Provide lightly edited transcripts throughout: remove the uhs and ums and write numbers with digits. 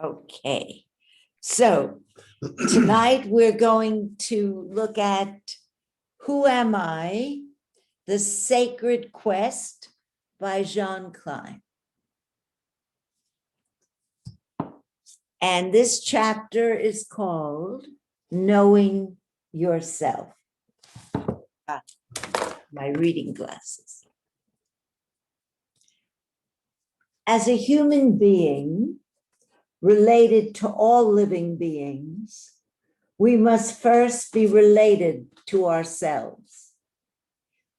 Okay, so tonight we're going to look at Who Am I? The Sacred Quest by Jean Klein. And this chapter is called Knowing Yourself. My reading glasses. As a human being, related to all living beings, we must first be related to ourselves.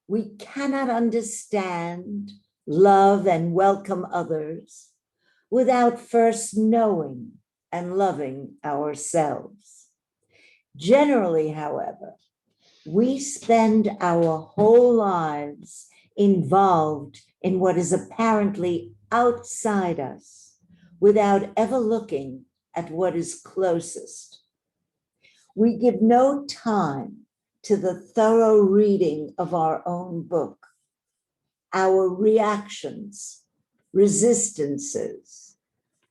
We cannot understand, love, and welcome others without first knowing and loving ourselves. Generally, however, we spend our whole lives involved in what is apparently outside us, without ever looking at what is closest. We give no time to the thorough reading of our own book, our reactions, resistances,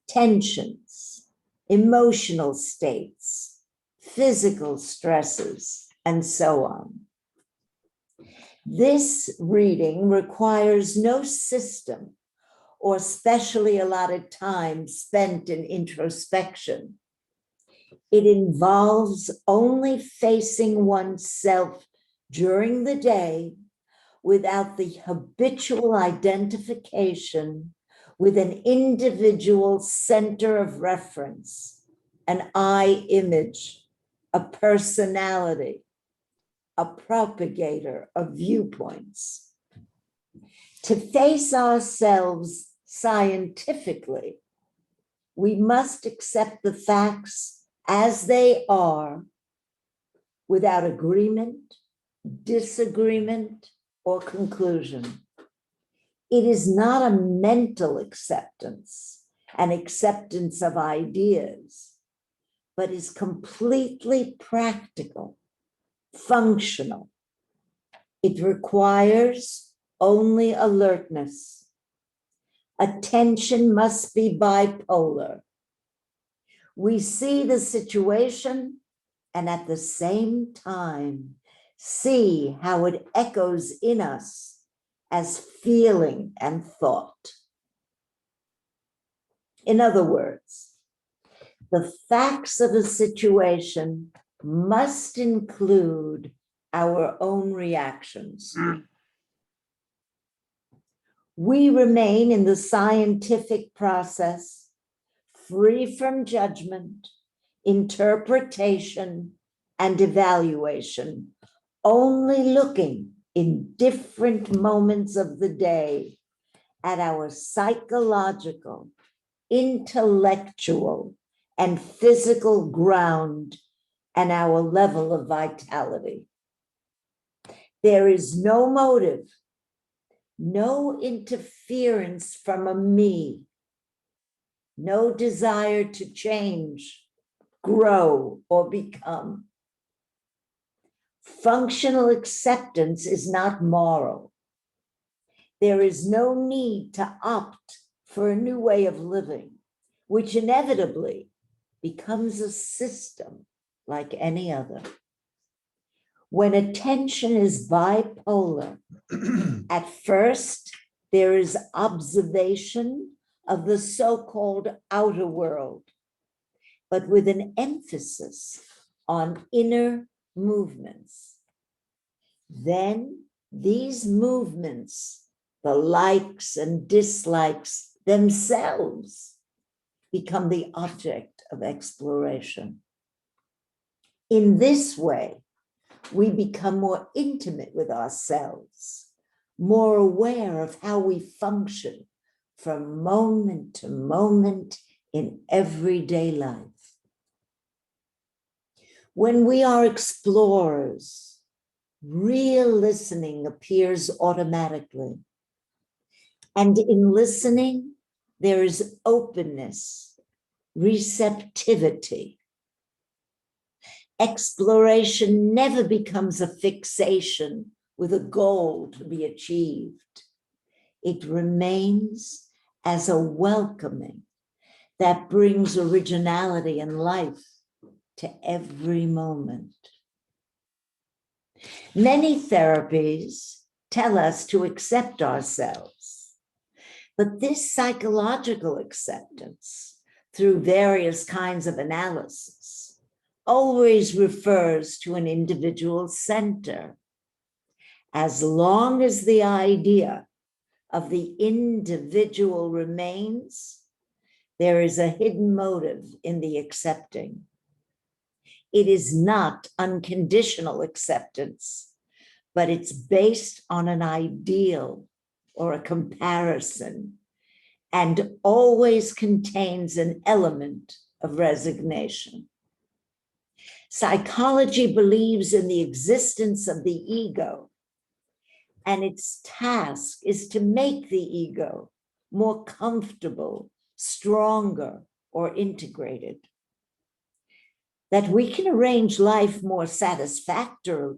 tensions, emotional states, physical stresses, and so on. This reading requires no system or specially allotted time spent in introspection. It involves only facing oneself during the day without the habitual identification with an individual center of reference, an I image, a personality, a propagator of viewpoints. To face ourselves scientifically, we must accept the facts as they are without agreement, disagreement, or conclusion. It is not a mental acceptance, an acceptance of ideas, but is completely practical, functional. It requires only alertness. Attention must be bipolar. We see the situation and at the same time see how it echoes in us as feeling and thought. In other words, the facts of a situation must include our own reactions. We remain in the scientific process, free from judgment, interpretation, and evaluation, only looking in different moments of the day at our psychological, intellectual, and physical ground and our level of vitality. There is no motive, no interference from a me, no desire to change, grow, or become. Functional acceptance is not moral. There is no need to opt for a new way of living, which inevitably becomes a system like any other. When attention is bipolar, at first there is observation of the so-called outer world, but with an emphasis on inner movements. Then these movements, the likes and dislikes themselves, become the object of exploration. In this way, we become more intimate with ourselves, more aware of how we function from moment to moment in everyday life. When we are explorers, real listening appears automatically. And in listening, there is openness, receptivity. Exploration never becomes a fixation with a goal to be achieved. It remains as a welcoming that brings originality and life to every moment. Many therapies tell us to accept ourselves, but this psychological acceptance through various kinds of analysis always refers to an individual center. As long as the idea of the individual remains, there is a hidden motive in the accepting. It is not unconditional acceptance, but it's based on an ideal or a comparison, and always contains an element of resignation. Psychology believes in the existence of the ego, and its task is to make the ego more comfortable, stronger, or integrated. That we can arrange life more satisfactorily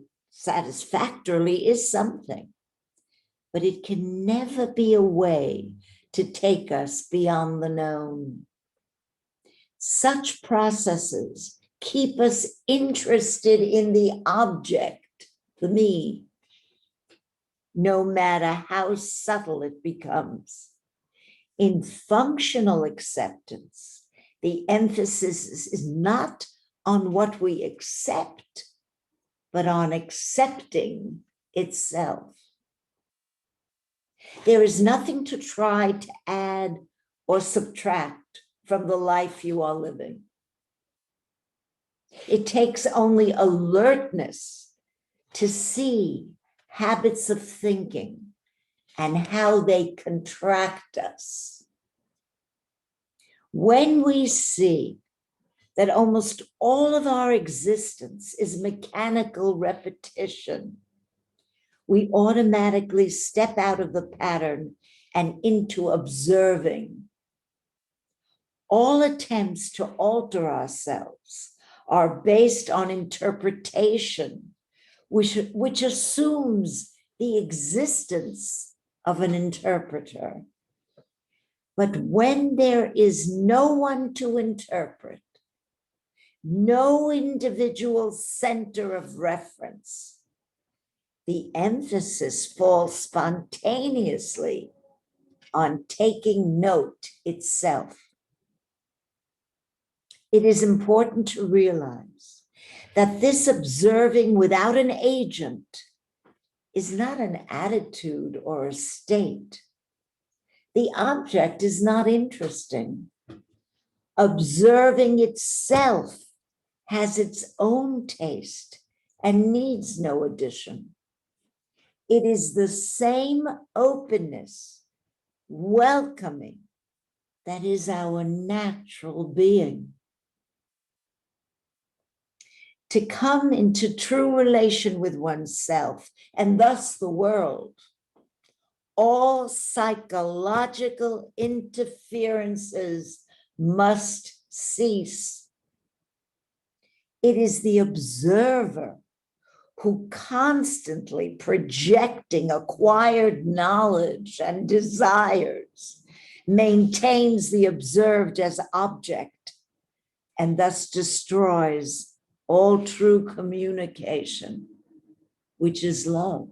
is something, but it can never be a way to take us beyond the known. Such processes keep us interested in the object, the me, no matter how subtle it becomes. In functional acceptance, the emphasis is not on what we accept, but on accepting itself. There is nothing to try to add or subtract from the life you are living. It takes only alertness to see habits of thinking and how they contract us. When we see that almost all of our existence is mechanical repetition, we automatically step out of the pattern and into observing. All attempts to alter ourselves are based on interpretation, which assumes the existence of an interpreter. But when there is no one to interpret, no individual center of reference, the emphasis falls spontaneously on taking note itself. It is important to realize that this observing without an agent is not an attitude or a state. The object is not interesting. Observing itself has its own taste and needs no addition. It is the same openness, welcoming, that is our natural being. To come into true relation with oneself and thus the world, all psychological interferences must cease. It is the observer who, constantly projecting acquired knowledge and desires, maintains the observed as object and thus destroys all true communication, which is love.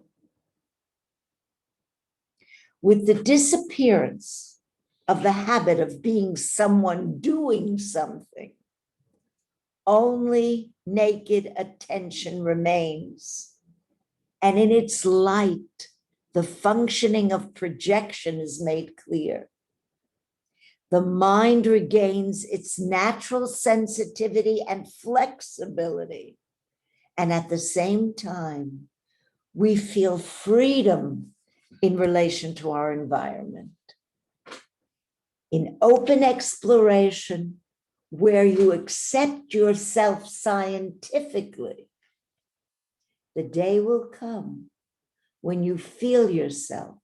With the disappearance of the habit of being someone doing something, only naked attention remains. And in its light, the functioning of projection is made clear. The mind regains its natural sensitivity and flexibility. And at the same time, we feel freedom in relation to our environment. In open exploration, where you accept yourself scientifically, the day will come when you feel yourself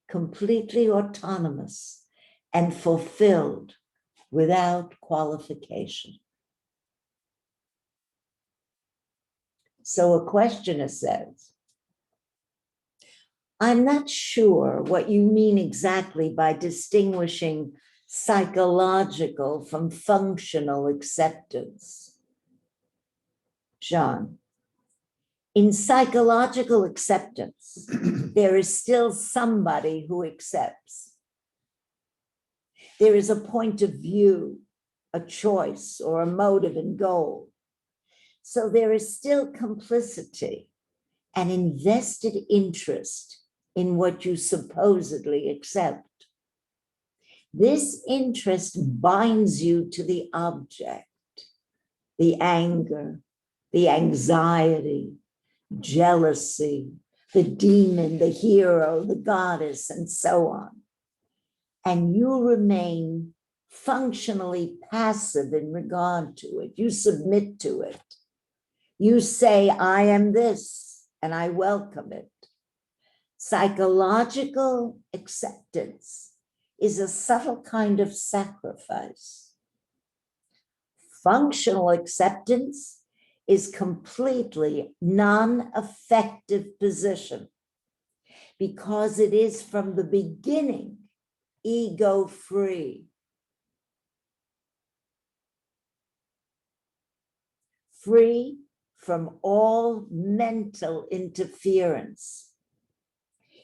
completely autonomous and fulfilled without qualification. So a questioner says, I'm not sure what you mean exactly by distinguishing psychological from functional acceptance. Jean, in psychological acceptance, there is still somebody who accepts. There is a point of view, a choice, or a motive and goal. So there is still complicity and invested interest in what you supposedly accept. This interest binds you to the object, the anger, the anxiety, jealousy, the demon, the hero, the goddess, and so on. And you remain functionally passive in regard to it. You submit to it. You say, I am this, and I welcome it. Psychological acceptance is a subtle kind of sacrifice. Functional acceptance is completely non-affective position because it is from the beginning ego-free. Free from all mental interference.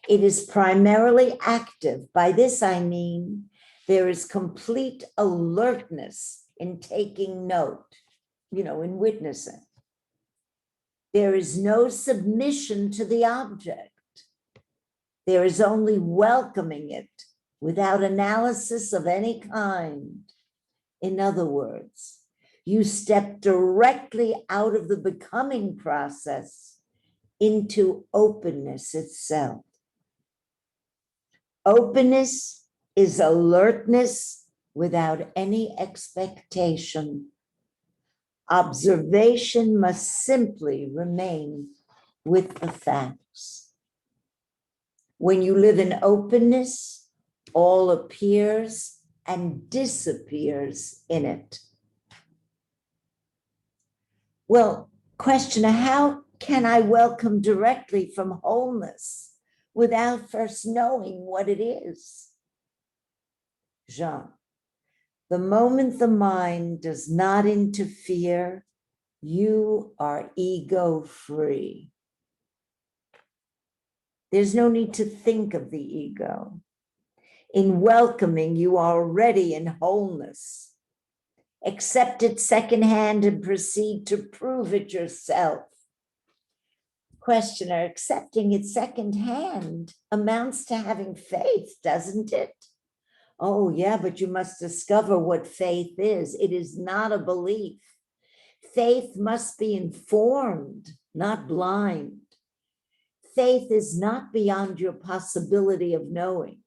It is primarily active. By this I mean there is complete alertness in taking note, in witnessing. There is no submission to the object. There is only welcoming it without analysis of any kind. In other words, you step directly out of the becoming process into openness itself. Openness is alertness without any expectation. Observation must simply remain with the facts. When you live in openness, all appears and disappears in it. Well, questioner, how can I welcome directly from wholeness without first knowing what it is? Jean, the moment the mind does not interfere, you are ego-free. There's no need to think of the ego. In welcoming, you are already in wholeness. Accept it secondhand and proceed to prove it yourself. Questioner, accepting it secondhand amounts to having faith, doesn't it? Oh, yeah, but you must discover what faith is. It is not a belief. Faith must be informed, not blind. Faith is not beyond your possibility of knowing.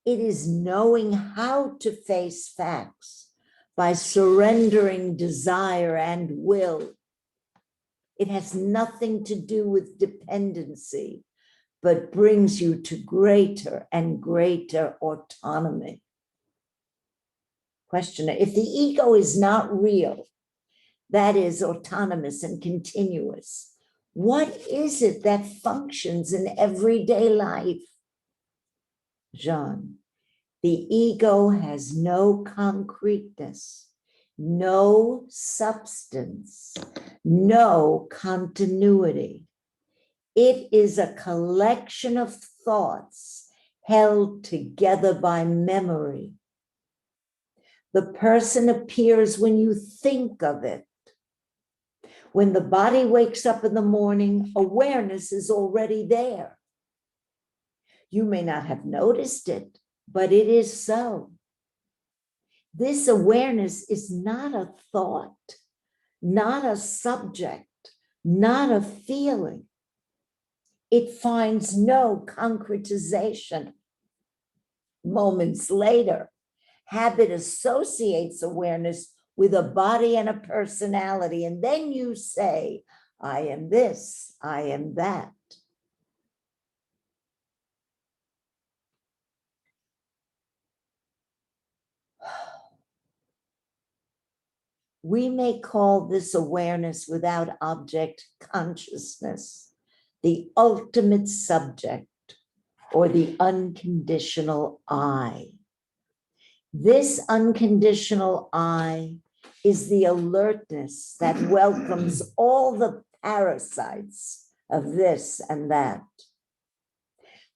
It is knowing how to face facts by surrendering desire and will. It has nothing to do with dependency, but brings you to greater and greater autonomy. Questioner, if the ego is not real, that is autonomous and continuous, what is it that functions in everyday life? Jean, the ego has no concreteness, no substance, no continuity. It is a collection of thoughts held together by memory. The person appears when you think of it. When the body wakes up in the morning, awareness is already there. You may not have noticed it, but it is so. This awareness is not a thought, not a subject, not a feeling. It finds no concretization. Moments later, habit associates awareness with a body and a personality, and then you say, I am this, I am that. We may call this awareness without object consciousness, the ultimate subject, or the unconditional I. This unconditional I is the alertness that welcomes all the parasites of this and that.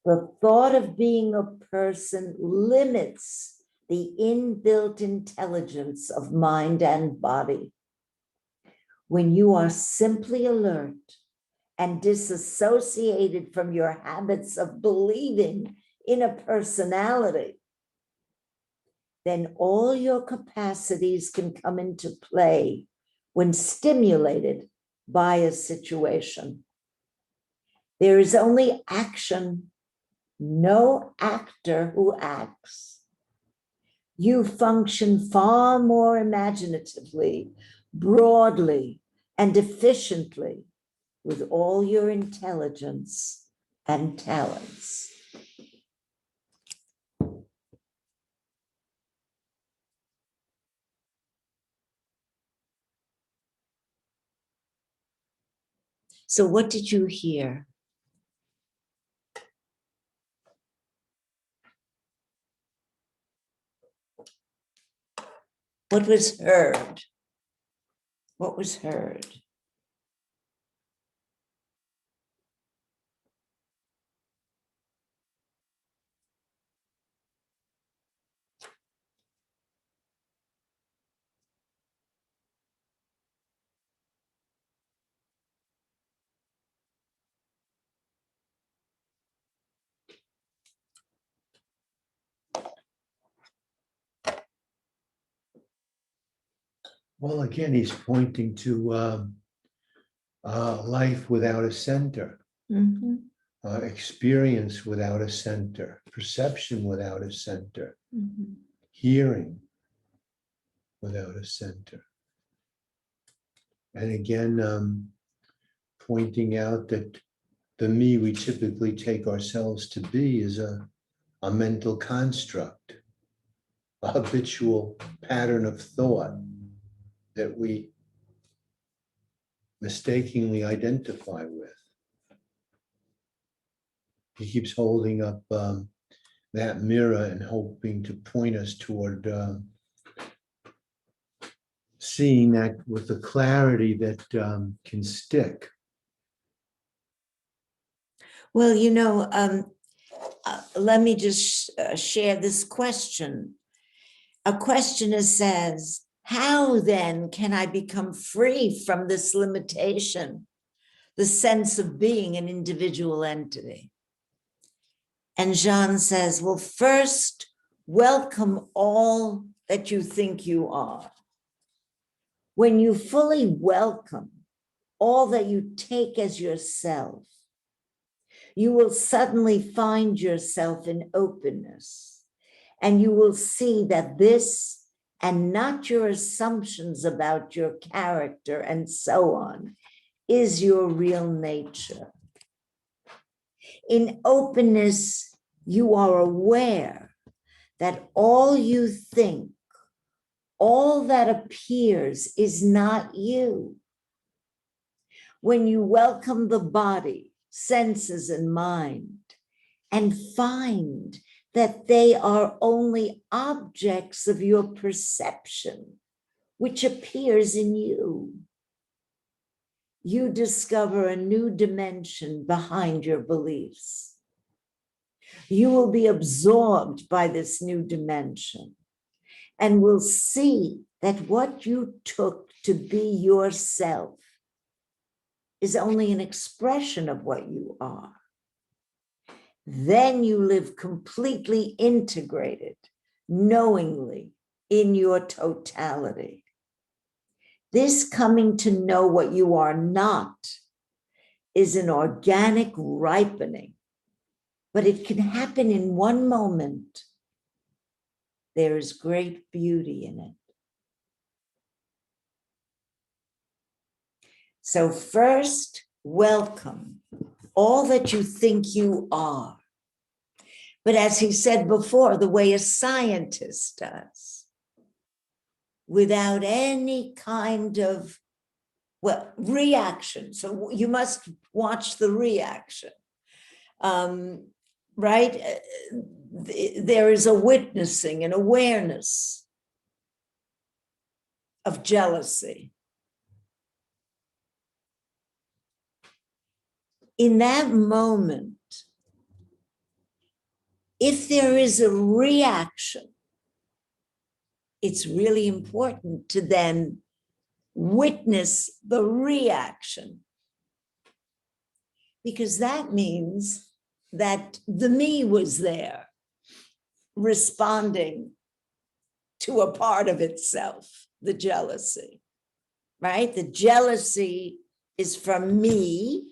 The thought of being a person limits the inbuilt intelligence of mind and body. When you are simply alert and disassociated from your habits of believing in a personality, then all your capacities can come into play when stimulated by a situation. There is only action, no actor who acts. You function far more imaginatively, broadly, and efficiently with all your intelligence and talents. So what did you hear? What was heard? What was heard? Well, again, he's pointing to life without a center, experience without a center, perception without a center, hearing without a center. And again, pointing out that the me we typically take ourselves to be is a mental construct, a habitual pattern of thought that we mistakenly identify with. He keeps holding up that mirror and hoping to point us toward seeing that with the clarity that can stick. Well, let me just share this question. A questioner says, how then can I become free from this limitation, the sense of being an individual entity? And Jean says, well, first, welcome all that you think you are. When you fully welcome all that you take as yourself, you will suddenly find yourself in openness, and you will see that this and not your assumptions about your character and so on is your real nature. In openness, you are aware that all you think, all that appears is not you. When you welcome the body, senses, and mind, and find that they are only objects of your perception, which appears in you, you discover a new dimension behind your beliefs. You will be absorbed by this new dimension and will see that what you took to be yourself is only an expression of what you are. Then you live completely integrated, knowingly, in your totality. This coming to know what you are not is an organic ripening, but it can happen in one moment. There is great beauty in it. So first, welcome all that you think you are. But as he said before, the way a scientist does, without any kind of, reaction. So you must watch the reaction, right? there is a witnessing and awareness of jealousy. In that moment, if there is a reaction, it's really important to then witness the reaction, because that means that the me was there responding to a part of itself, the jealousy, right? The jealousy is from me,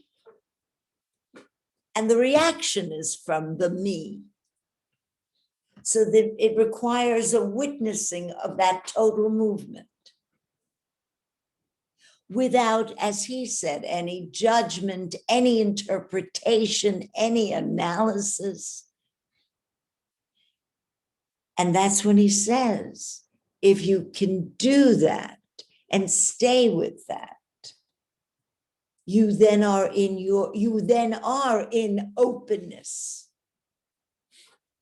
and the reaction is from the me. So that it requires a witnessing of that total movement without, as he said, any judgment, any interpretation, any analysis. And that's when he says, if you can do that and stay with that, you then are in openness,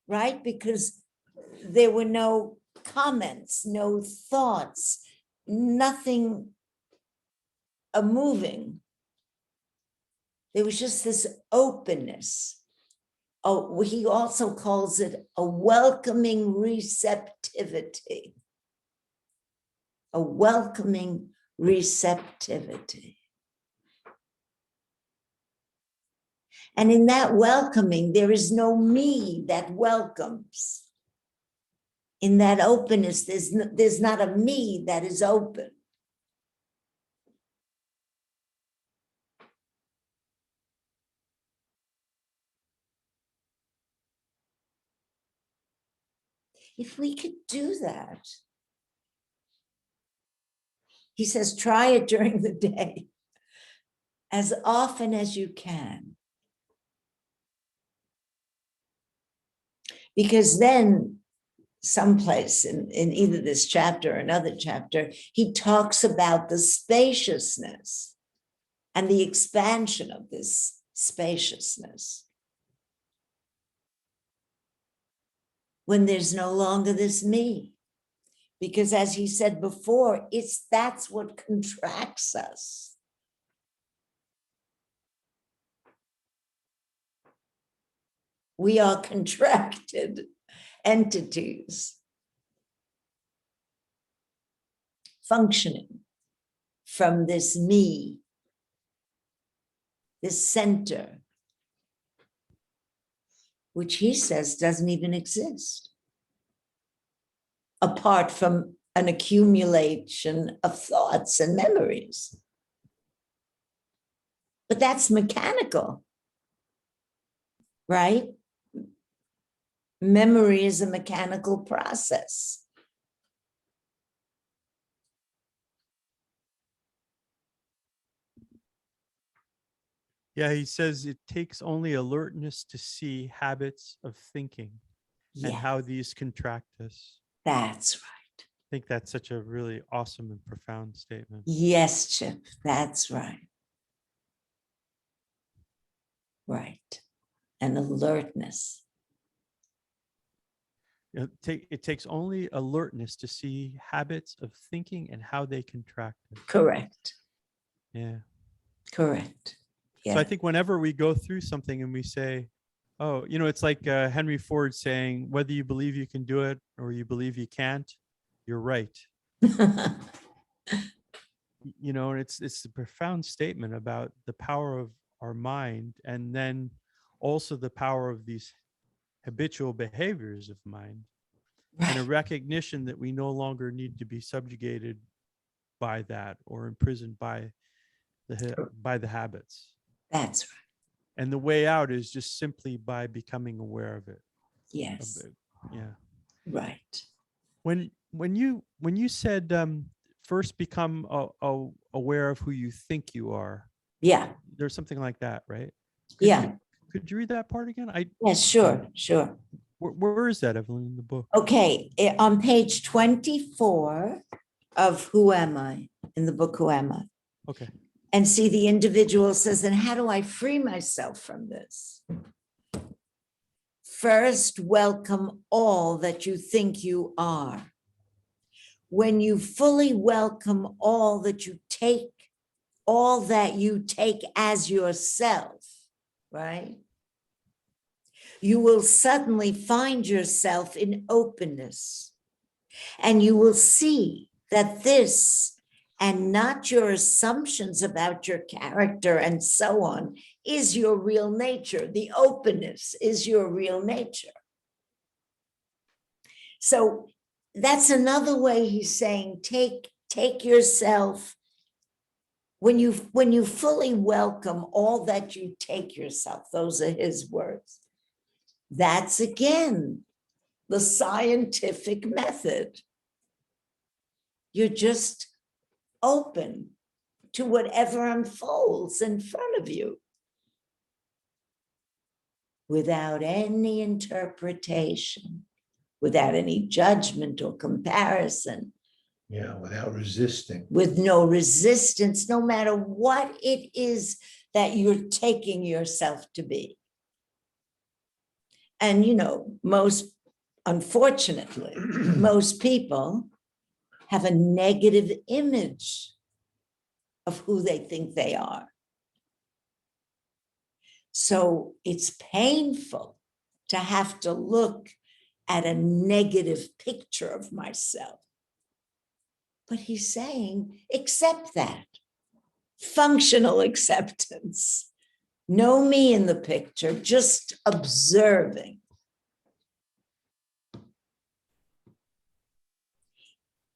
right? Because there were no comments, no thoughts, nothing moving. There was just this openness. Oh, he also calls it a welcoming receptivity. A welcoming receptivity. And in that welcoming, there is no me that welcomes. In that openness, there's not a me that is open. If we could do that, he says, try it during the day as often as you can. Because then someplace in either this chapter or another chapter, he talks about the spaciousness and the expansion of this spaciousness. When there's no longer this me. Because as he said before, that's what contracts us. We are contracted entities functioning from this me, this center, which he says doesn't even exist, apart from an accumulation of thoughts and memories. But that's mechanical, right? Memory is a mechanical process. Yeah, he says it takes only alertness to see habits of thinking and how these contract us. That's right. I think that's such a really awesome and profound statement. Yes, Chip, that's right. Right. And alertness. It takes only alertness to see habits of thinking and how they contract us. Correct. Yeah. Correct. Yeah. So I think whenever we go through something and we say, oh, it's like Henry Ford saying, whether you believe you can do it or you believe you can't, you're right. And it's a profound statement about the power of our mind, and then also the power of these habitual behaviors of mind, and a recognition that we no longer need to be subjugated by that or imprisoned by the habits. That's right. And the way out is just simply by becoming aware of it. Yes. Yeah. Right. When you said first become aware of who you think you are. Yeah. There's something like that, right? Could you read that part again? Yes, sure. Where is that, Evelyn, in the book? Okay, on page 24 of Who Am I, in the book Who Am I? Okay. And see, the individual says, then how do I free myself from this? First, welcome all that you think you are. When you fully welcome all that you take as yourself, right? You will suddenly find yourself in openness, and you will see that this, and not your assumptions about your character and so on, is your real nature. The openness is your real nature. So that's another way he's saying, take yourself, when you fully welcome all that you take yourself, those are his words. That's again the scientific method. You're just open to whatever unfolds in front of you without any interpretation, without any judgment or comparison. Yeah, without resisting. With no resistance, no matter what it is that you're taking yourself to be. And, unfortunately, most people have a negative image of who they think they are. So it's painful to have to look at a negative picture of myself. But he's saying, accept that. Functional acceptance. No me in the picture, just observing.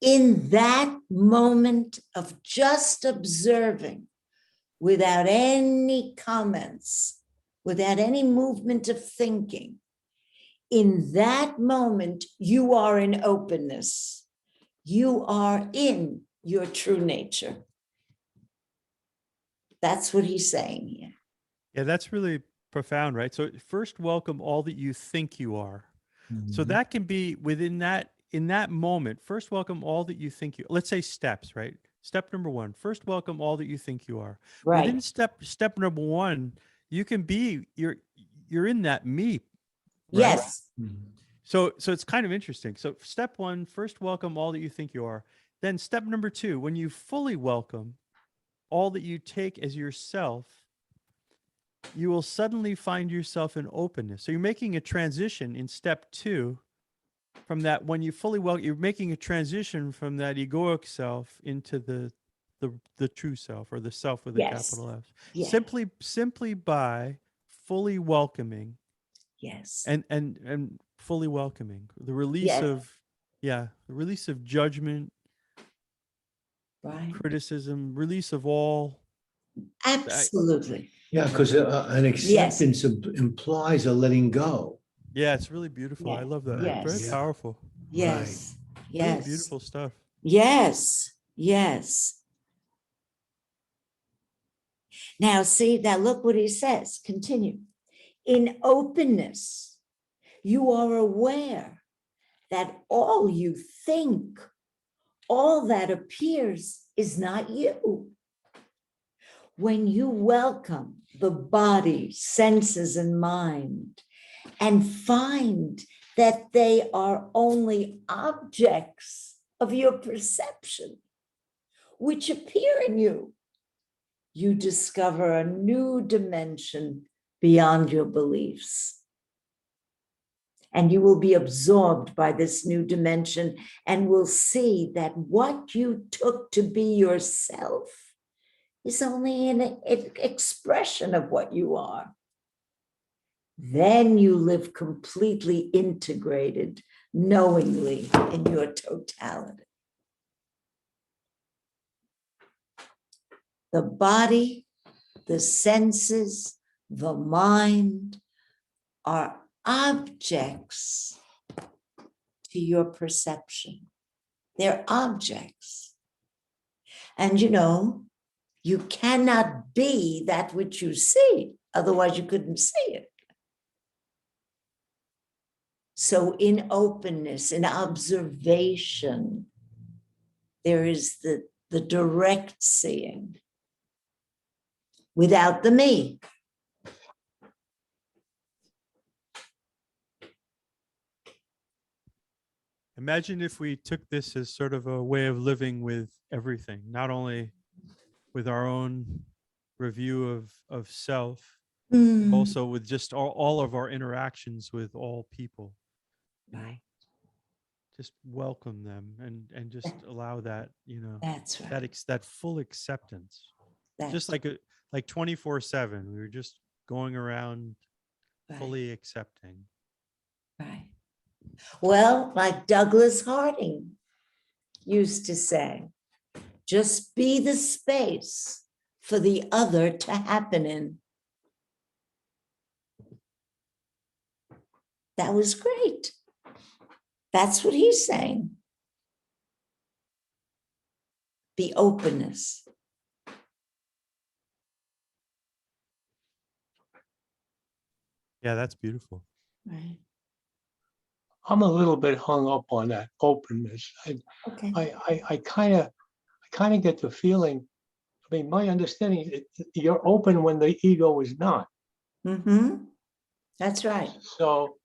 In that moment of just observing, without any comments, without any movement of thinking, in that moment, you are in openness. You are in your true nature. That's what he's saying here. Yeah, that's really profound, right? So first welcome all that you think you are. So that can be within that, in that moment, first welcome all that you think you, let's say steps, right? Step number one, first welcome all that you think you are. Right. Within step number one, you can be, you're in that me, right? Yes. So it's kind of interesting. So step one, first welcome all that you think you are. Then step number two, when you fully welcome all that you take as yourself, you will suddenly find yourself in openness. So you're making a transition in step two from that, when you fully welcome, you're making a transition from that egoic self into the true self, or the self with a Yes. capital F. Yeah. Simply by fully welcoming. Yes. And fully welcoming the release Yes. of, the release of judgment, Right. criticism, release of all. Absolutely. Yeah, because an acceptance implies a letting go. Yeah, it's really beautiful. Yeah. I love that. Yes. Very Yeah. powerful. Yes. Really Yes. beautiful stuff. Yes. Yes. Now, see, now look what he says. Continue. In openness, you are aware that all you think, all that appears, is not you. When you welcome the body, senses, and mind, and find that they are only objects of your perception, which appear in you, you discover a new dimension beyond your beliefs. And you will be absorbed by this new dimension and will see that what you took to be yourself is only an expression of what you are. Then you live completely integrated, knowingly in your totality. The body, the senses, the mind are objects to your perception. They're objects. And you cannot be that which you see, otherwise you couldn't see it. So in openness, in observation, there is the direct seeing without the me. Imagine if we took this as sort of a way of living with everything, not only with our own review of self, Mm, also with just all of our interactions with all people. right. Just welcome them and just allow that, That's right. that full acceptance. Just That's like 24/7. We were just going around right. fully accepting. Right. Well, like Douglas Harding used to say, just be the space for the other to happen in. That was great. That's what he's saying. The openness. Yeah, that's beautiful. Right. I'm a little bit hung up on that openness. Okay. I kind of get the feeling, I mean, my understanding, you're open when the ego is not. Mm-hmm. That's right. So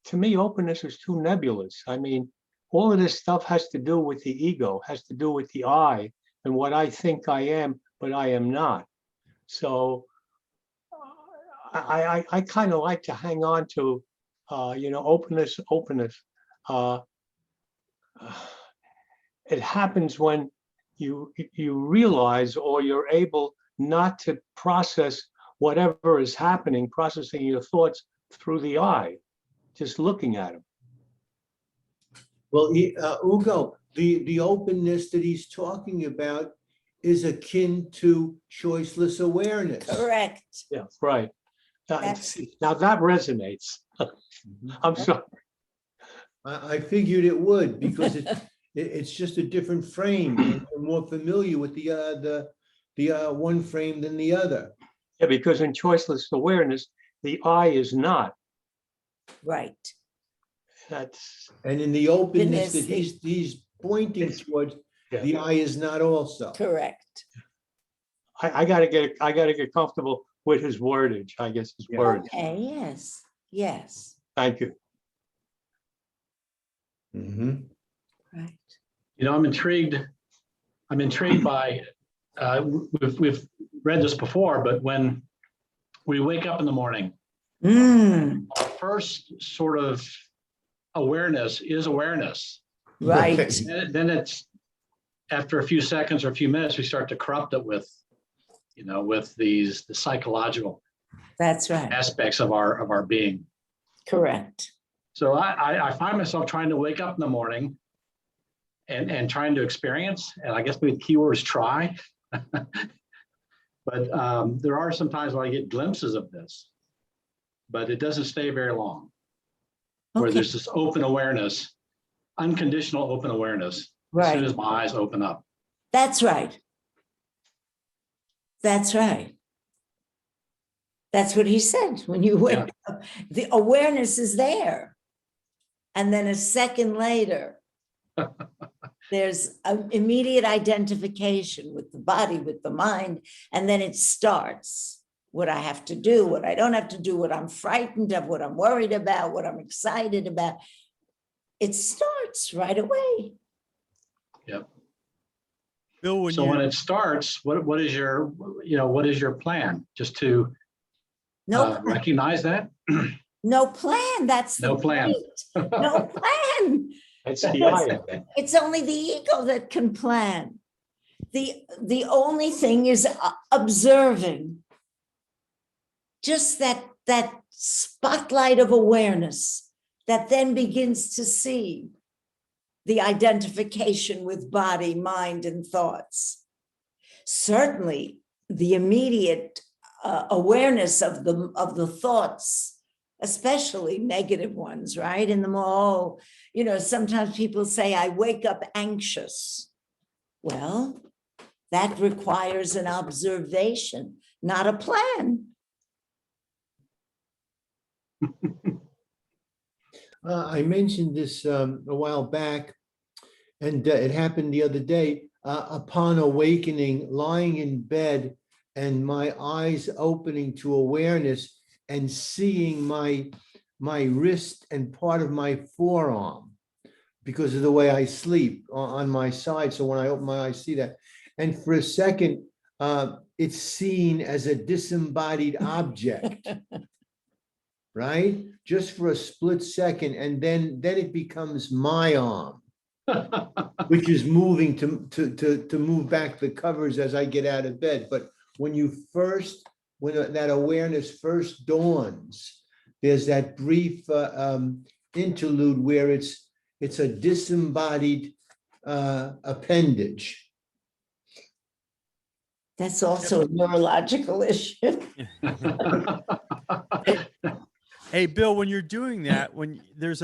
to me, openness is too nebulous. I mean, all of this stuff has to do with the ego, has to do with the I and what I think I am, but I am not. So I kind of like to hang on to, openness. Uh, it happens when you realize, or you're able not to process whatever is happening, processing your thoughts through the eye, just looking at them. Well, Ugo, the openness that he's talking about is akin to choiceless awareness. Correct. Yeah, right. That's- Now that resonates. I'm sorry. I figured it would, because it's just a different frame, and we're more familiar with the one frame than the other. Yeah, because in choiceless awareness, the I is not. right. That's And in the openness that Goodness, he's pointing towards, yeah. the I is not also. Correct. I gotta get comfortable with his wordage. I guess his Yeah. wordage. Okay, yes. Yes. Thank you. Mhm. Right. I'm intrigued. I'm intrigued by, we've read this before, but when we wake up in the morning, Mm, our first sort of awareness is awareness. right. Then it's, after a few seconds or a few minutes, we start to corrupt it with the psychological That's right. aspects of our being. Correct. So I find myself trying to wake up in the morning and trying to experience, and I guess the keyword is try. But there are some times when I get glimpses of this, but it doesn't stay very long. Where Okay. there's this open awareness, unconditional open awareness, as Right. soon as my eyes open up. That's right. That's right. That's what he said. When you wake up, the awareness is there. And then a second later, there's an immediate identification with the body, with the mind, and then it starts. What I have to do, what I don't have to do, what I'm frightened of, what I'm worried about, what I'm excited about. It starts right away. Yep. Bill, when So you when it starts, what is your plan? Just to No, recognize that? no plan. That's the No plan. point. No plan. That's the I. It's only the ego that can plan. The only thing is observing. Just that spotlight of awareness that then begins to see the identification with body, mind, and thoughts. Certainly, the immediate awareness of the thoughts, especially negative ones, right? And sometimes people say, I wake up anxious. Well, that requires an observation, not a plan. I mentioned this a while back, and it happened the other day. Upon awakening, lying in bed, and my eyes opening to awareness and seeing my my wrist and part of my forearm because of the way I sleep on my side. So when I open my eyes, I see that. And for a second, it's seen as a disembodied object, right? Just for a split second. And then it becomes my arm, which is moving to move back the covers as I get out of bed. But when that awareness first dawns, there's that brief interlude where it's a disembodied appendage. That's also a neurological issue. Hey, Bill, when you're doing that, when there's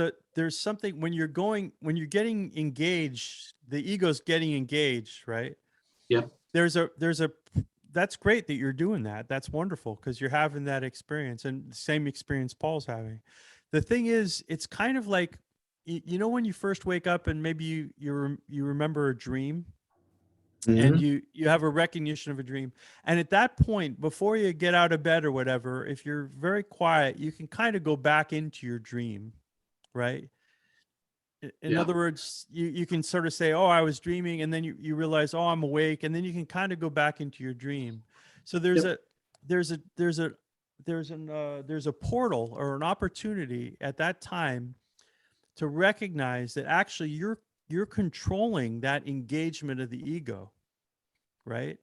something, when you're getting engaged, the ego's getting engaged, right? Yep. That's great that you're doing that. That's wonderful because you're having that experience and the same experience Paul's having. The thing is, it's kind of like, you know, when you first wake up and maybe you remember a dream. And you have a recognition of a dream. And at that point, before you get out of bed or whatever, if you're very quiet, you can kind of go back into your dream, right? In other words, you can sort of say, oh, I was dreaming. And then you realize, oh, I'm awake. And then you can kind of go back into your dream. So there's a portal or an opportunity at that time to recognize that actually you're controlling that engagement of the ego, right?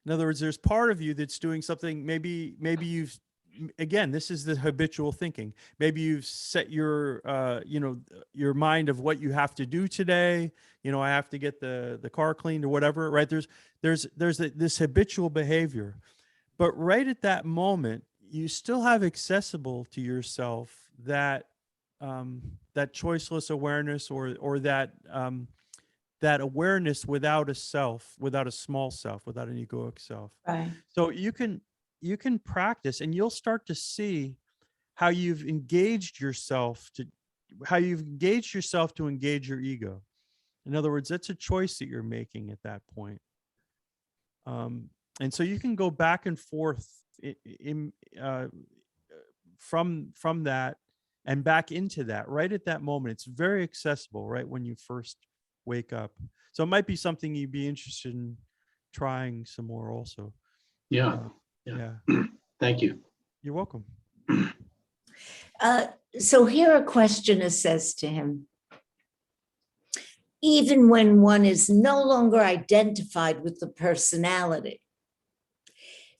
In other words, there's part of you that's doing something. Maybe you've, again, this is the habitual thinking. Maybe you've set your mind of what you have to do today. You know, I have to get the car cleaned or whatever, right? There's this habitual behavior, but right at that moment, you still have accessible to yourself that choiceless awareness or that awareness without a self, without a small self, without an egoic self. Right. So you can practice and you'll start to see how you've engaged yourself to engage your ego. In other words, that's a choice that you're making at that point. And so you can go back and forth from that and back into that right at that moment. It's very accessible right when you first wake up. So it might be something you'd be interested in trying some more also. Yeah. Thank you. You're welcome. So here a questioner says to him, even when one is no longer identified with the personality,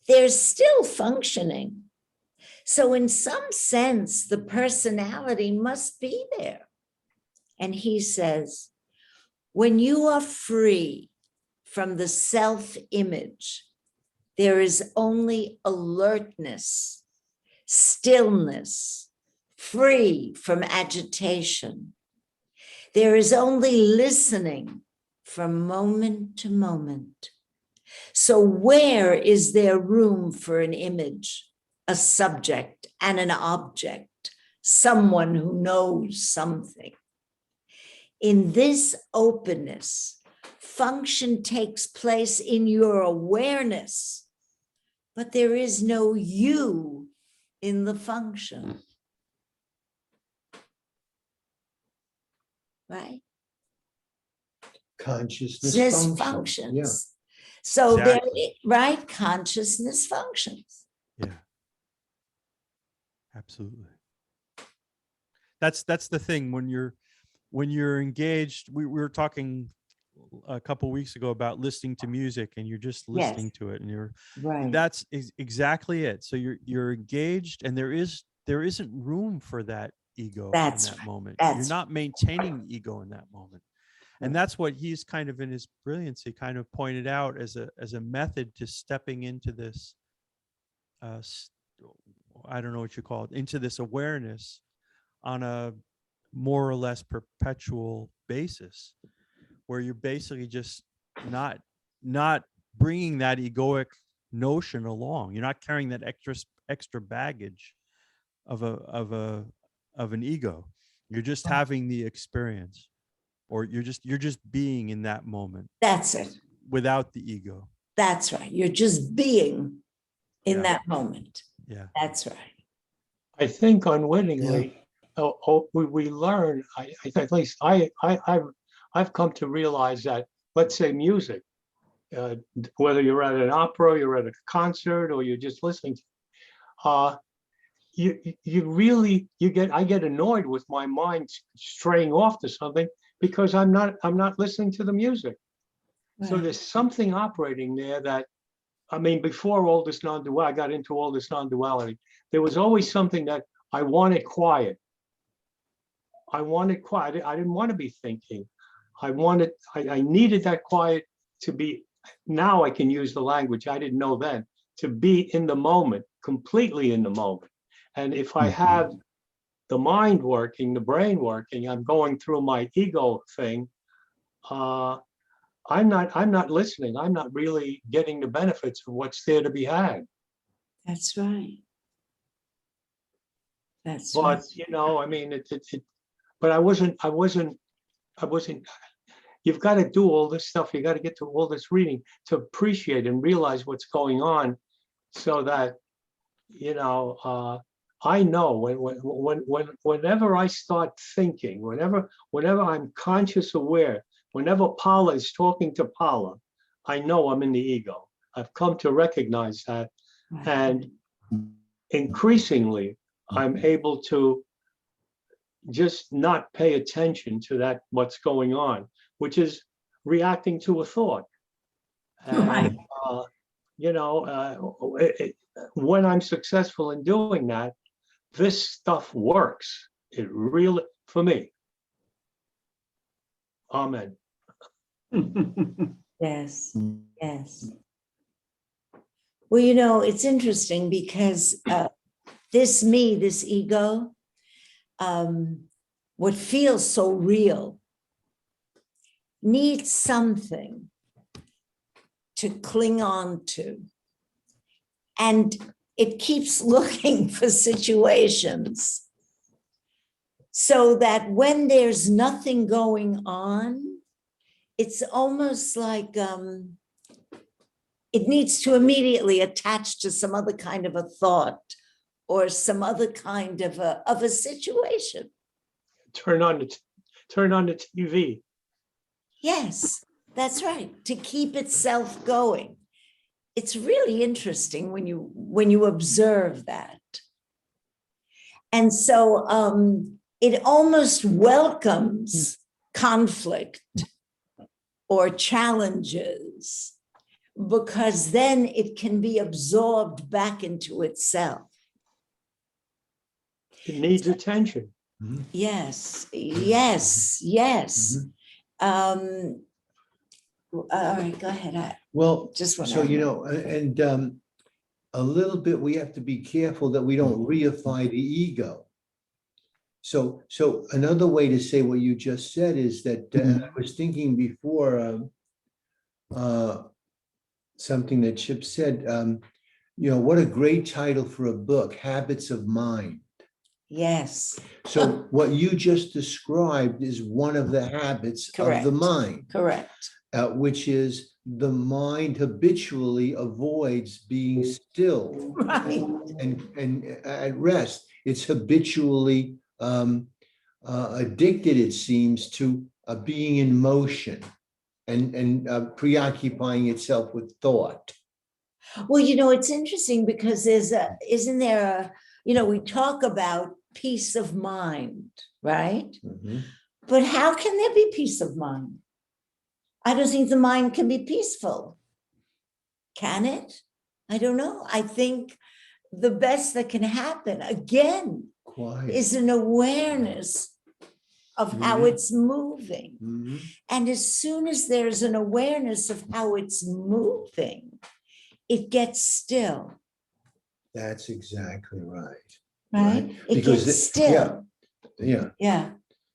they're still functioning. So in some sense, the personality must be there. And he says, when you are free from the self-image, there is only alertness, stillness, free from agitation. There is only listening from moment to moment. So where is there room for an image, a subject, and an object, someone who knows something? In this openness, function takes place in your awareness, but there is no you in the function. Right? Consciousness functions. Yeah. So Exactly. right? Consciousness functions. Yeah. Absolutely. That's the thing when you're engaged. We were talking a couple weeks ago about listening to music and you're just listening to it and right. That's exactly it. So you're engaged and there isn't room for that ego in that moment. You're not maintaining ego in that moment. And that's what he's kind of in his brilliancy kind of pointed out as a method to stepping into this, I don't know what you call it, into this awareness on a more or less perpetual basis, where you're basically just not bringing that egoic notion along. You're not carrying that extra baggage of an ego. You're just having the experience, or you're just being in that moment. That's it. Without the ego. That's right. You're just being in that moment. Yeah. That's right. I think unwittingly, we learn, at least I've come to realize that, let's say music, whether you're at an opera, you're at a concert, or you're just listening, I get annoyed with my mind straying off to something because I'm not listening to the music. So there's something operating there that, I mean, before all this I got into all this non-duality, there was always something that I wanted quiet. I wanted quiet. I didn't want to be thinking. I needed that quiet to be, now I can use the language I didn't know then, to be in the moment, completely in the moment. And if I have the mind working, the brain working, I'm going through my ego thing, I'm not listening. I'm not really getting the benefits of what's there to be had. That's right. That's But right. you know, I mean, but I wasn't. You've got to do all this stuff. You got to get to all this reading to appreciate and realize what's going on, so that, you know, I know whenever I start thinking, whenever I'm conscious aware, whenever Paula is talking to Paula, I know I'm in the ego. I've come to recognize that, and increasingly, I'm able to just not pay attention to that, what's going on, which is reacting to a thought. Right. And, you know, when I'm successful in doing that, this stuff works. It really, for me. Amen. Yes, yes. Well, you know, it's interesting because this ego, what feels so real, needs something to cling on to. And it keeps looking for situations so that when there's nothing going on, it's almost like it needs to immediately attach to some other kind of a thought or some other kind of a situation. Turn on the TV. Yes, that's right, to keep itself going. It's really interesting when you observe that. And so it almost welcomes conflict or challenges, because then it can be absorbed back into itself. It needs attention. Yes, yes, yes. All right, go ahead. Well, Just one so, you more. know, and a little bit, we have to be careful that we don't reify the ego. So another way to say what you just said is that I was thinking before something that Chip said, you know, what a great title for a book, Habits of Mind. Yes. So what you just described is one of the habits Correct. of the mind. Correct. Which is the mind habitually avoids being still Right. and at rest. It's habitually addicted, it seems, to being in motion and preoccupying itself with thought. Well, you know, it's interesting because isn't there we talk about peace of mind, right? Mm-hmm. But how can there be peace of mind? I don't think the mind can be peaceful. Can it? I don't know. I think the best that can happen, again, Quiet. is an awareness of how it's moving. Mm-hmm. And as soon as there's an awareness of how it's moving, it gets still. That's exactly right. Right? It Because gets still. Yeah.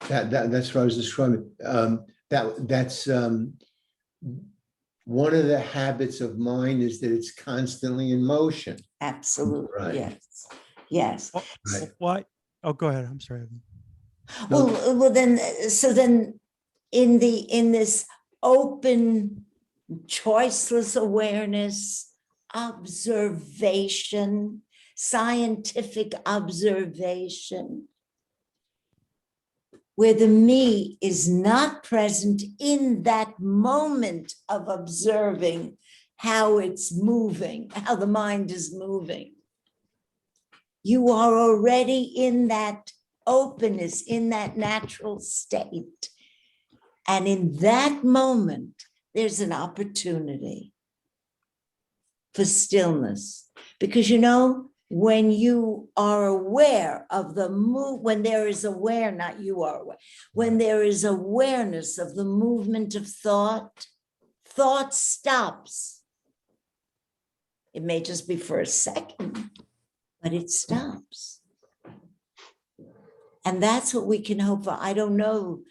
That's what I was describing. That's one of the habits of mind is that it's constantly in motion. Absolutely. Right. Yes. Yes. Right. Why? Oh, go ahead. I'm sorry. Well, then in this open, choiceless awareness, observation, scientific observation, where the me is not present in that moment of observing how it's moving, how the mind is moving. You are already in that openness, in that natural state. And in that moment, there's an opportunity for stillness. Because when you are aware of the move, when there is aware, not you are aware, when there is awareness of the movement of thought, thought stops. It may just be for a second, but it stops. And that's what we can hope for. I don't know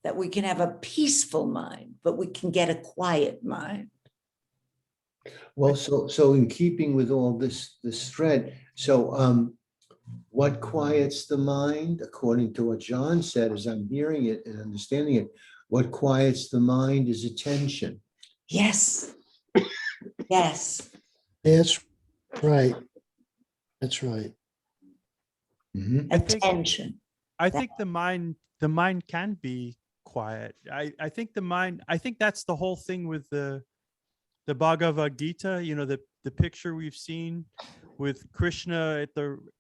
that we can have a peaceful mind, but we can get a quiet mind. Well, so in keeping with all this thread, so what quiets the mind, according to what John said, as I'm hearing it and understanding it, what quiets the mind is attention. Yes. Yes. That's right. That's right. Mhm. Attention. I think the mind can be quiet. I think that's the whole thing with the Bhagavad Gita, the picture we've seen with Krishna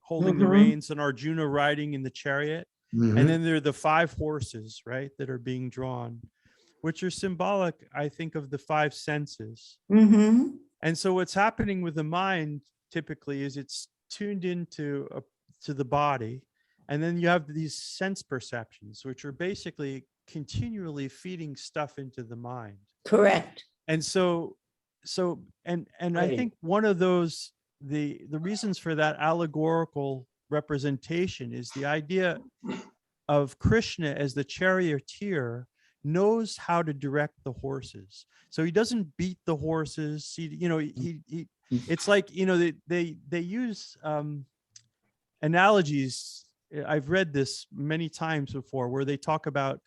holding the Mhm. reins and Arjuna riding in the chariot. Mhm. And then there are the 5 horses, right, that are being drawn, which are symbolic, I think, of the 5 senses. Mm-hmm. And so what's happening with the mind typically is it's tuned into to the body. And then you have these sense perceptions, which are basically continually feeding stuff into the mind. Correct. And I Right. think one of those, the reasons for that allegorical representation is the idea of Krishna as the charioteer knows how to direct the horses. So he doesn't beat the horses. It's like, they use analogies. I've read this many times before, where they talk about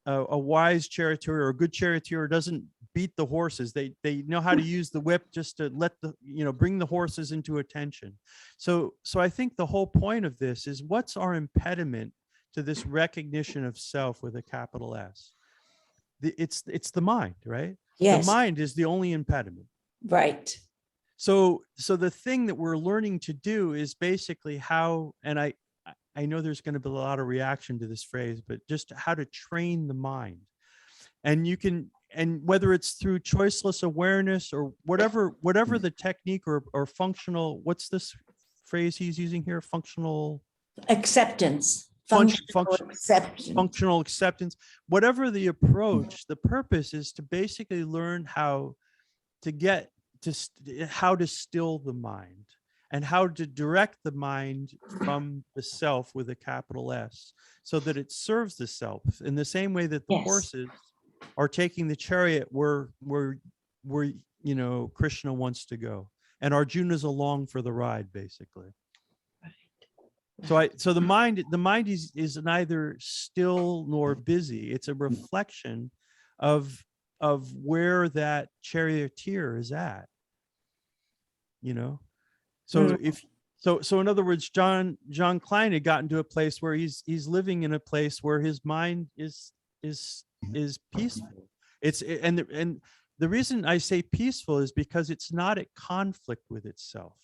a wise charioteer or a good charioteer doesn't beat the horses. They know how to use the whip just to bring the horses into attention. So I think the whole point of this is, what's our impediment to this recognition of self with a capital S? It's the mind, right? Yes. The mind is the only impediment. Right. So the thing that we're learning to do is basically how, and I know there's going to be a lot of reaction to this phrase, but just how to train the mind. And whether it's through choiceless awareness or whatever the technique or functional, what's this phrase he's using here? Functional Acceptance. Acceptance. Functional acceptance, whatever the approach, the purpose is to basically learn how to still the mind and how to direct the mind from the self with a capital S, so that it serves the self in the same way that the Yes. horses are taking the chariot where Krishna wants to go, and Arjuna's along for the ride, basically. So the mind is neither still nor busy. It's a reflection of where that charioteer is at. So so in other words, Jean Klein had gotten to a place where he's living in a place where his mind is peaceful. And the reason I say peaceful is because it's not at conflict with itself.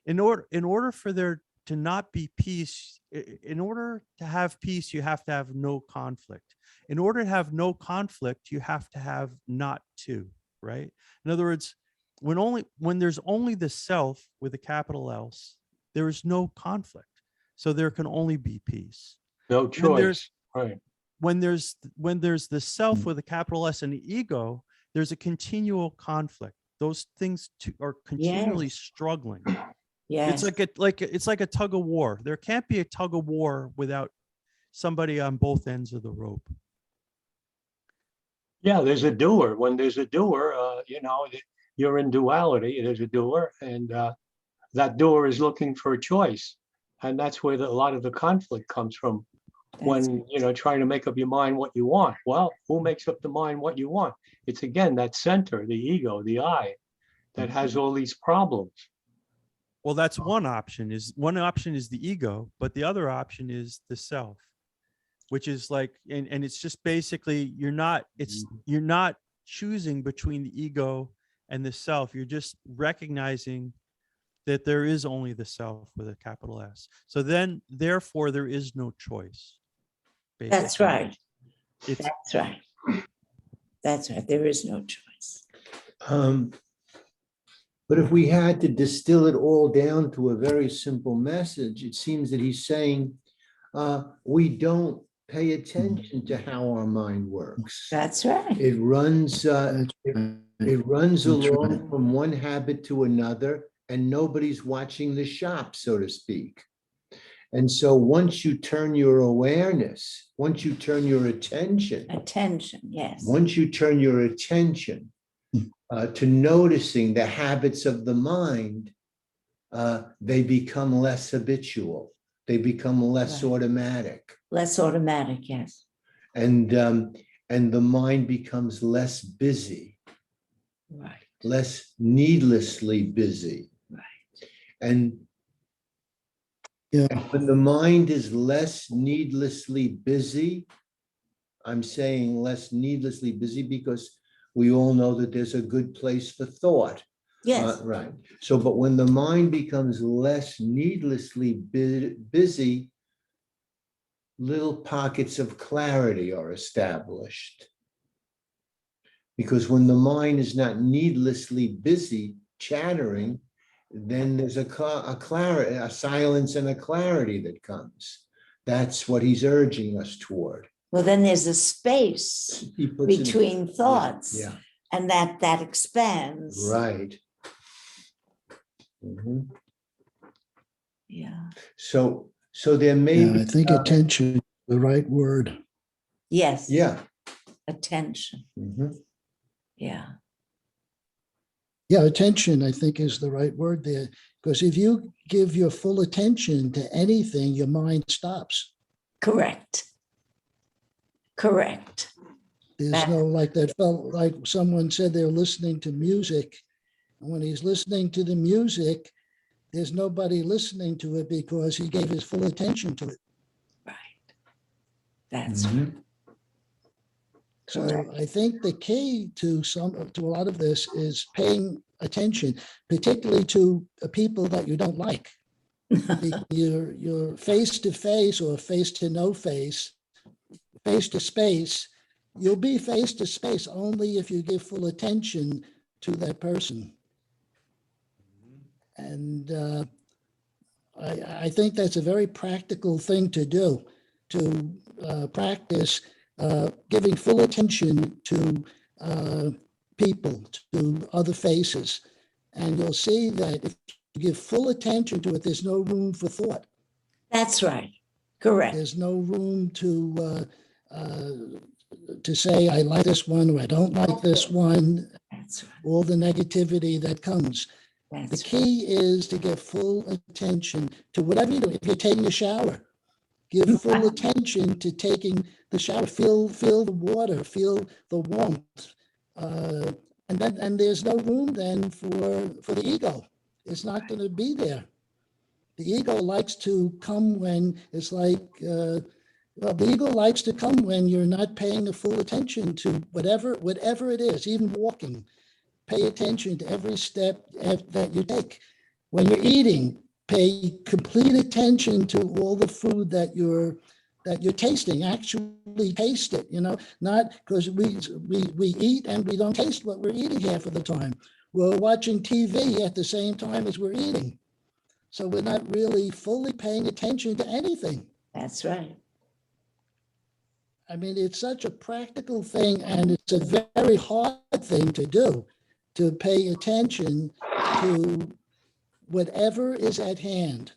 In order for there to not be peace, in order to have peace, you have to have no conflict. In order to have no conflict, you have to have not two, right? In other words, when there's only the self with a capital S, there is no conflict. So there can only be peace. No choice. Right. When there's the self with a capital S and the ego, there's a continual conflict. Those things are continually struggling. Yes. It's like a tug of war. There can't be a tug of war without somebody on both ends of the rope. Yeah, there's a doer. When there's a doer, you're in duality. There's a doer, and that doer is looking for a choice, and that's where a lot of the conflict comes from. When trying to make up your mind what you want. Well, who makes up the mind what you want? It's again that center, the ego, the I, that has all these problems. Well, that's one option. One option is the ego, but the other option is the self. which is like, and it's just basically, you're not choosing between the ego and the self. You're just recognizing that there is only the self with a capital S. So then, therefore, there is no choice. That's basically. right. It's That's right. That's right. There is no choice. But if we had to distill it all down to a very simple message, it seems that he's saying we don't pay attention to how our mind works. That's right. It runs That's right. it runs That's along right. from one habit to another, and nobody's watching the shop, so to speak. And so once you turn your awareness, once you turn your attention, Yes. once you turn your attention to noticing the habits of the mind, they become less habitual. They become less Right. automatic. Less automatic, yes. And the mind becomes less busy, Right. less needlessly busy. Right. And Yeah, when the mind is less needlessly busy, I'm saying less needlessly busy because we all know that there's a good place for thought. Yes. Right. So, but when the mind becomes less needlessly busy, little pockets of clarity are established. Because when the mind is not needlessly busy chattering, then there's a clarity, a silence and a clarity that comes. That's what he's urging us toward. Well, then there's a space He puts it- between thoughts, Yeah, and that expands. right. Mhm. Yeah. So there may yeah, be. I think attention is the right word. Yes. Yeah. Attention. Mhm. Yeah. Yeah, attention, I think, is the right word there. Because if you give your full attention to anything, your mind stops. Correct. Correct. There's no, like that felt like someone said they're listening to music. And when he's listening to the music, there's nobody listening to it because he gave his full attention to it. Right. That's Mhm. So correct. I think the key to a lot of this is paying attention, particularly to people that you don't like. You're face to face or face to no face, face to space. You'll be face to space only if you give full attention to that person. And I think that's a very practical thing to do, to practice giving full attention to people, to other faces. And you'll see that if you give full attention to it, there's no room for thought. That's right. Correct. There's no room to say, I like this one or I don't like this one, That's right. all the negativity that comes. The That's right. key is to give full attention to whatever you do. If you're taking a shower, give full attention to taking the shower. Feel the water, feel the warmth, and there's no room then for the ego. It's not going to be there. The ego likes to come when it's like. The ego likes to come when you're not paying the full attention to whatever it is, even walking. Pay attention to every step that you take. When you're eating, pay complete attention to all the food that you're tasting. Actually taste it, not because we eat and we don't taste what we're eating half of the time. We're watching TV at the same time as we're eating. So we're not really fully paying attention to anything. That's right. I mean, it's such a practical thing, and it's a very hard thing to do, to pay attention to whatever is at hand.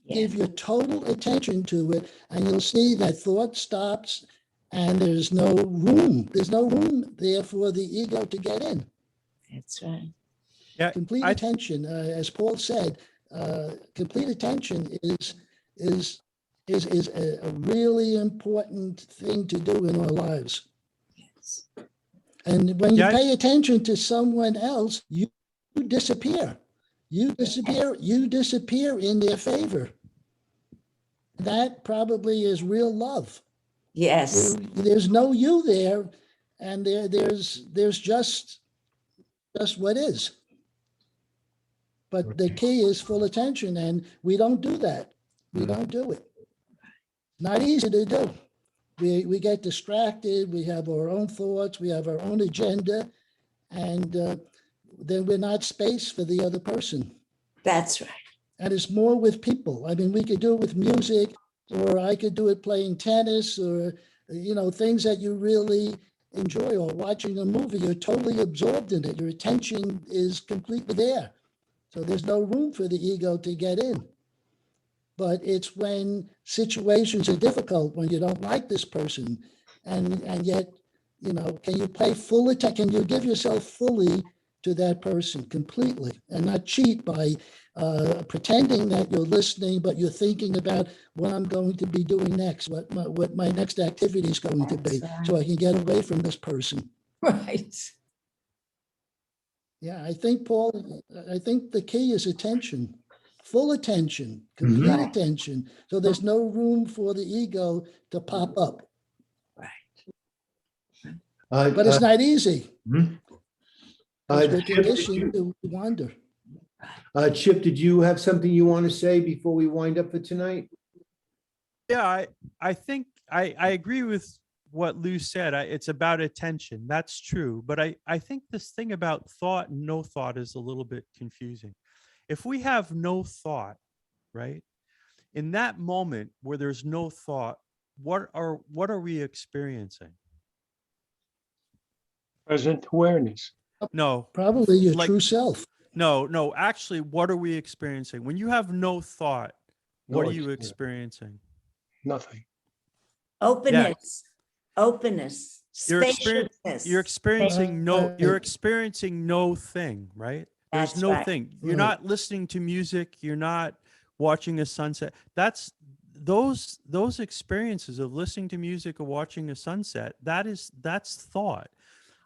Yeah. Give your total attention to it, and you'll see that thought stops, and there's no room. There's no room there for the ego to get in. That's right. yeah. Complete attention, as Paul said, complete attention is a really important thing to do in our lives. Yes. And when you Yeah. pay attention to someone else, you disappear. You disappear in their favor. That probably is real love. Yes, There's no you there, and there's just what is. But the key is full attention, and we don't do that. We don't do it. Not easy to do. We get distracted. We have our own thoughts. We have our own agenda, and then we're not space for the other person. that's right. And it's more with people. I mean, we could do it with music, or I could do it playing tennis, or, things that you really enjoy, or watching a movie. You're totally absorbed in it. Your attention is completely there. So there's no room for the ego to get in. But it's when situations are difficult, when you don't like this person, and yet, can you pay full attention? Can you give yourself fully to that person completely, and not cheat by pretending that you're listening, but you're thinking about what I'm going to be doing next, what my next activity is going to be, That's so I can get away from this person. Right. Yeah, I think, Paul, the key is attention, full attention, complete Right. attention. So there's no room for the ego to pop up. But it's not easy. Mhm. Because we're Chip, did conditioned to wander. Chip, did you have something you want to say before we wind up for tonight? Yeah, I think I agree with what Lou said. It's about attention. That's true. But I think this thing about thought and no thought is a little bit confusing. If we have no thought, right? In that moment where there's no thought, what are we experiencing? Present awareness. No, Probably your like- true self. no, actually, what are we experiencing? When you have no thought, what No are you experience. experiencing? Nothing. Openness, openness, You're spaciousness. experiencing no, Right. you're experiencing no thing, right? There's That's no right. thing. You're Right. not listening to music. You're not watching a sunset. That's those experiences of listening to music or watching a sunset. That's thought.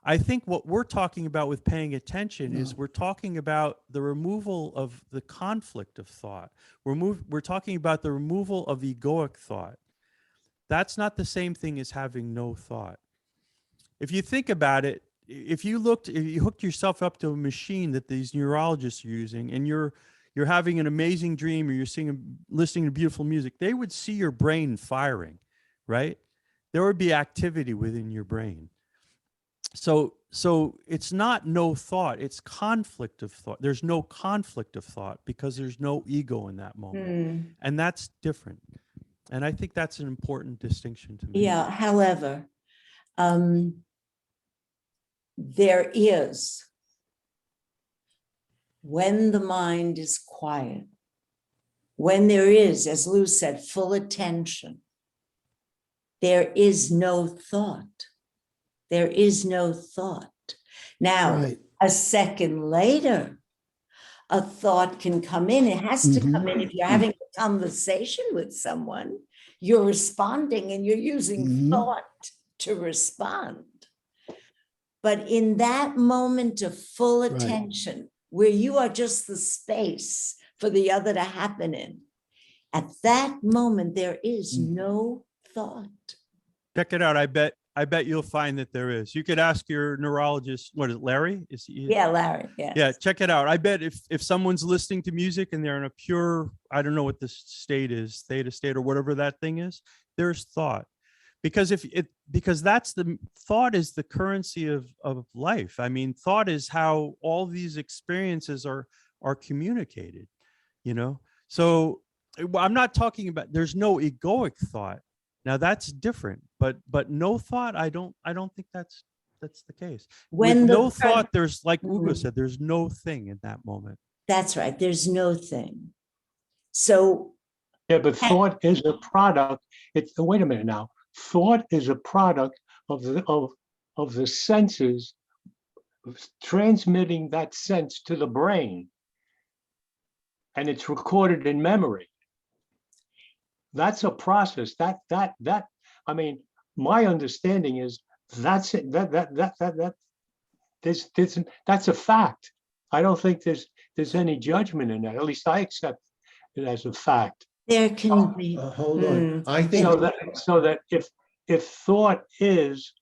I think what we're talking about with paying attention is we're talking about the removal of the conflict of thought. We're talking about the removal of egoic thought. That's not the same thing as having no thought. If you think about it, if you hooked yourself up to a machine that these neurologists are using, and you're having an amazing dream, or you're listening to beautiful music, they would see your brain firing, right? There would be activity within your brain. So it's not no thought, it's conflict of thought. There's no conflict of thought because there's no ego in that moment. And that's different. And I think that's an important distinction to me. Yeah, however, there is, when the mind is quiet, when there is, as Lou said, full attention, there is no thought. There is no thought. Now, Right. a second later, a thought can come in. It has to come in. If you're having a conversation with someone, you're responding and you're using thought to respond. But in that moment of full attention, where you are just the space for the other to happen in, at that moment, there is no thought. Check it out. I bet you'll find that there is. You could ask your neurologist, what is it, Larry? Yeah, Larry, yes. Yeah, check it out. I bet if someone's listening to music and they're in a pure, I don't know what the state is, theta state or whatever that thing is, there's thought. Because because that's the thought is the currency of life. I mean, thought is how all these experiences are communicated, So I'm not talking about, there's no egoic thought. Now that's different, but no thought. I don't think that's the case. When With the no per- thought, there's, like Ugo said, there's no thing in that moment. That's right. There's no thing. So Yeah, but thought is a product. Wait a minute now. Thought is a product of the senses transmitting that sense to the brain, and it's recorded in memory. That's a process. That I mean, my understanding is that's it. That's a fact. I don't think there's any judgment in that. At least I accept it as a fact. there can be. Hold on. I think So that if thought is,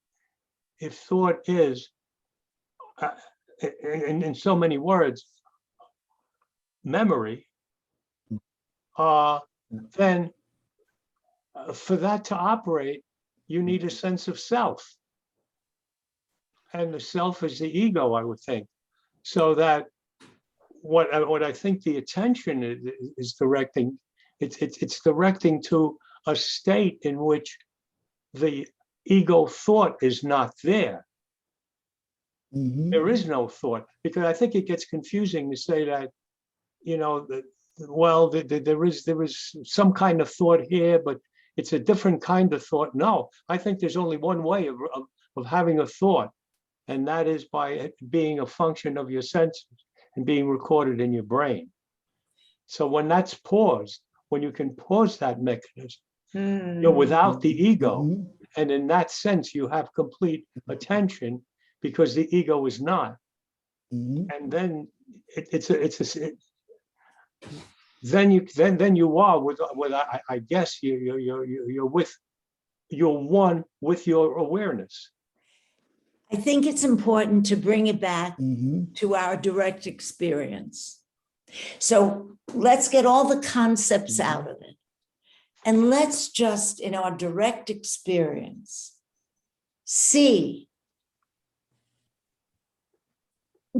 in so many words, memory, then for that to operate, you need a sense of self. And the self is the ego, I would think. So that what I think the attention is directing, it's directing to a state in which the ego thought is not there. Mhm. There is no thought, because I think it gets confusing to say that, you know, well, there is some kind of thought here, but it's a different kind of thought. No, I think there's only one way of having a thought, and that is by it being a function of your senses and being recorded in your brain. So when that's paused, when you can pause that mechanism, you're without the ego. Mhm. And in that sense, you have complete attention, because the ego is not. Mhm. And then then you are with I guess you're one with your awareness. I think it's important to bring it back Mhm. to our direct experience. So let's get all the concepts out of it. And let's just, in our direct experience, see,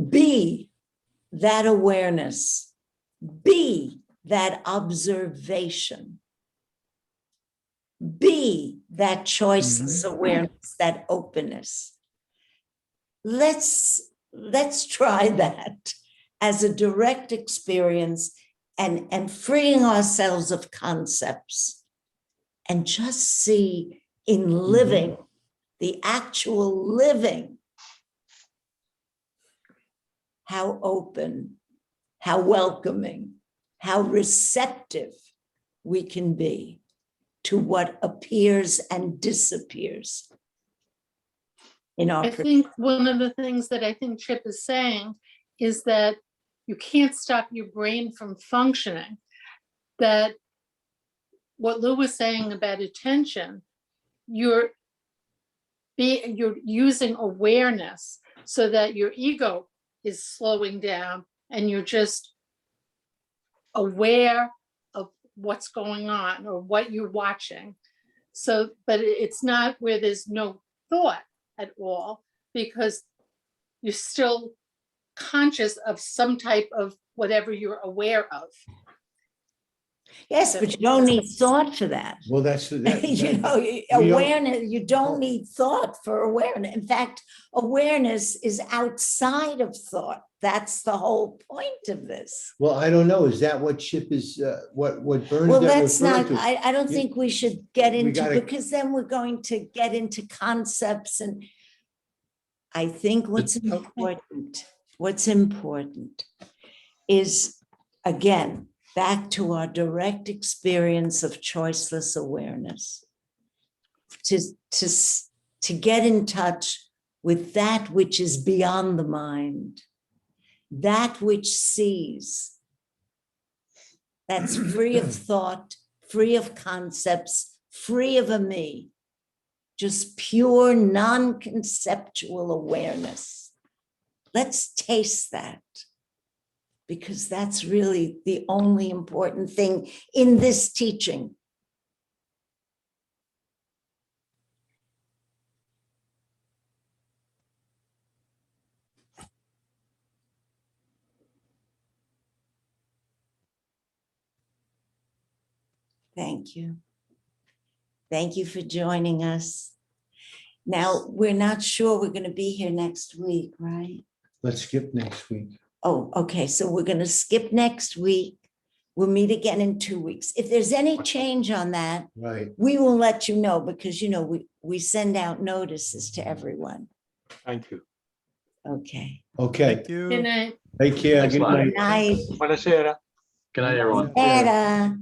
be that awareness, be that observation, be that choiceless awareness, that openness. Let's try that as a direct experience, and freeing ourselves of concepts, and just see in living, the actual living, how open, how welcoming, how receptive we can be to what appears and disappears in our. I think one of the things that I think Chip is saying is that you can't stop your brain from functioning. That what Lou was saying about attention, you're using awareness so that your ego is slowing down and you're just aware of what's going on or what you're watching. So, but it's not where there's no thought at all, because you're still conscious of some type of whatever you're aware of. Yes, but you don't need thought for that. Well, that's. You know, don't- awareness, you don't need thought for awareness. In fact, awareness is outside of thought. That's the whole point of this. Well, I don't know. Is that what Chip is, what Bernadette Well, that's referred not, to? I don't You- think we should get we into, gotta- because then we're going to get into concepts. And I think what's important is, again, back to our direct experience of choiceless awareness, to get in touch with that which is beyond the mind, that which sees, that's free of thought, free of concepts, free of a me, just pure non-conceptual awareness. Let's taste that, because that's really the only important thing in this teaching. Thank you. Thank you for joining us. Now, we're not sure we're going to be here next week, right? Let's skip next week. Oh, okay, so we're going to skip next week. We'll meet again in 2 weeks. If there's any change on that, Right. we will let you know, because, you know, we send out notices to everyone. Thank you. Okay. Okay. Thank you. Good night. Take care. Thanks a Good lot. night. Night. Buonasera. Good night, everyone. Era.